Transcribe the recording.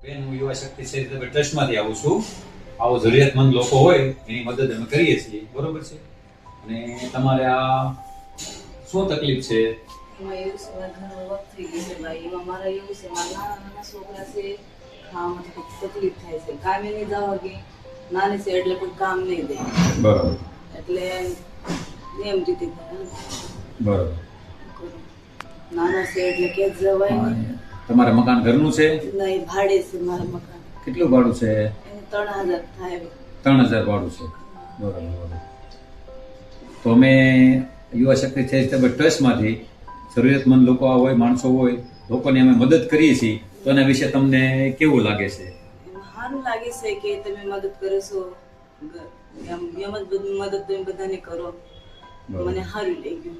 બેન, હું યુવા શક્તિ ચેરિટેબલ ટ્રસ્ટમાંથી આવું છું. આવો જરૂરિયાતમંદ લોકો હોય એની મદદ અમે કરીએ છીએ, બરોબર છે. અને તમારે આ શું તકલીફ છે? એમાં એવું છે, મારે ઘણો વખત થઈ ગયો છે ભાઈ. એમાં મારે એવું છે, મારા નાના છોકરા છે, ખાવામાં થોડીક તકલીફ થાય છે. કામે નહીં જવા કે નાની છે એટલે કોઈ કામ નહીં દે. બરોબર એટલે એમ રીતે કરે. બરોબર. નાના છે એટલે કે જવાય નહીં. તમારે મકાન ઘરનું છે? નહીં, ભાડે છે મારા મકાન. કેટલું ભાડું છે? એને 3000 થાય. 3000 ભાડું છે. બરોબર. તો અમે યુવા શક્તિ ચેરિટેબલ ટ્રસ્ટમાંથી જરૂરિયાતમંદ લોકો હોય, માણસો હોય, લોકોને અમે મદદ કરીએ છીએ. તો એના વિશે તમને કેવું લાગે છે? એમાં સારું લાગે છે કે તમે મદદ કરો છો. એમ જ બધી મદદ તમે બધાને કરો. મને સારું લાગ્યું.